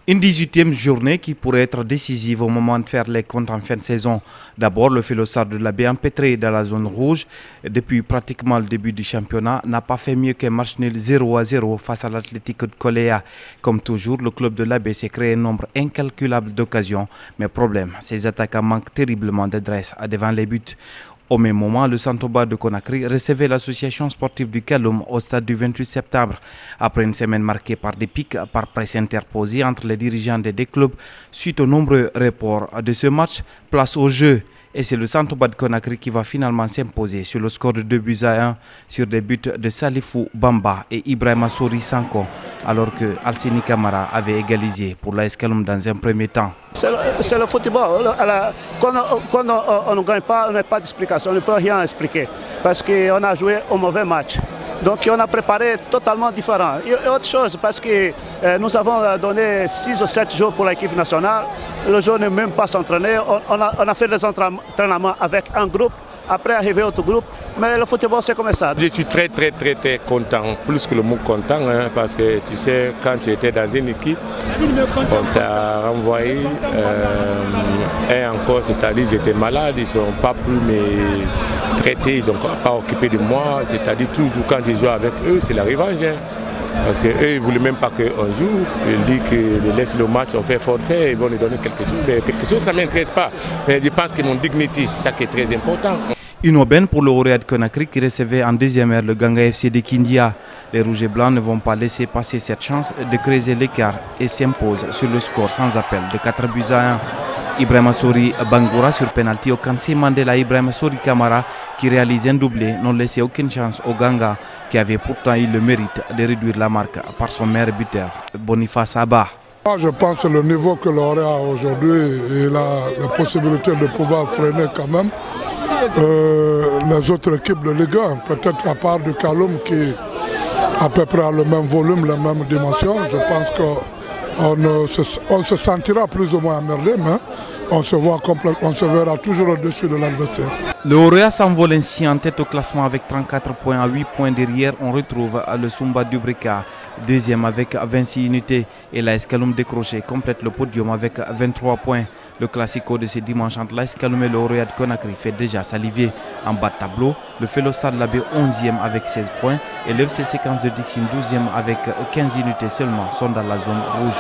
Une 18e journée qui pourrait être décisive au moment de faire les comptes en fin de saison. D'abord, le Phélosard de l'Abbé, empêtré dans la zone rouge depuis pratiquement le début du championnat, n'a pas fait mieux qu'un match nul 0-0 face à l'Athletic de Coléa. Comme toujours, le club de l'Abbé s'est créé un nombre incalculable d'occasions. Mais problème, ses attaquants manquent terriblement d'adresse devant les buts. Au même moment, le Santoba de Conakry recevait l'association sportive du Kaloum au stade du 28 septembre. Après une semaine marquée par des pics, par presse interposée entre les dirigeants des deux clubs, suite aux nombreux reports de ce match, place au jeu. Et c'est le Santoba de Conakry qui va finalement s'imposer sur le score de 2-1 sur des buts de Salifou Bamba et Ibrahima Souri Sanko, alors que Alseni Camara avait égalisé pour l'AS Kaloum dans un premier temps. C'est le football. Quand on ne gagne pas, on n'a pas d'explication, on ne peut rien expliquer. Parce qu'on a joué un mauvais match. Donc on a préparé totalement différent. Et autre chose, parce que nous avons donné 6 ou 7 jours pour l'équipe nationale. Le joueur n'est même pas s'entraîner. On a fait des entraînements avec un groupe. Après arriver à autre groupe, mais le football c'est comme ça. Je suis très content, plus que le mot content, hein, parce que tu sais, quand tu étais dans une équipe, on t'a renvoyé, et encore, c'est-à-dire j'étais malade, ils n'ont pas pu me traiter, ils n'ont pas occupé de moi, c'est-à-dire toujours quand je joue avec eux, c'est la revanche. Hein. Parce qu'eux, ils ne voulaient même pas qu'on joue. Ils disent que laisse le match, on fait forfait, ils vont nous donner quelque chose. Mais quelque chose, ça ne m'intéresse pas. Mais je pense que mon dignité, c'est ça qui est très important. Une aubaine pour le Lauréat de Conakry qui recevait en deuxième heure le Ganga FC de Kindia. Les Rouges et Blancs ne vont pas laisser passer cette chance de creuser l'écart et s'imposent sur le score sans appel de 4-1. Ibrahima Souri Bangoura sur penalty au Kansi Mandela. Ibrahima Souri Camara qui réalise un doublé n'ont laissé aucune chance au Ganga qui avait pourtant eu le mérite de réduire la marque par son meilleur buteur Boniface Abba. Je pense que le niveau que l'on a aujourd'hui et la possibilité de pouvoir freiner quand même les autres équipes de Ligue 1, peut-être à part du Kaloum qui à peu près a le même volume, la même dimension. Je pense qu'on se sentira plus ou moins emmerdé, mais on se verra toujours au-dessus de l'adversaire. Le Lauréat s'envole ainsi en tête au classement avec 34 points. À 8 points derrière, on retrouve le Sumba Dubrika, deuxième avec 26 unités. Et l'AS Kaloum décroché complète le podium avec 23 points. Le classico de ce dimanche entre l'AS Kaloum et le Lauréat de Conakry fait déjà saliver en bas de tableau. Le Phélosard de l'Abbé 11e avec 16 points et l'FC Séquence de Dixine 12e avec 15 unités seulement sont dans la zone rouge.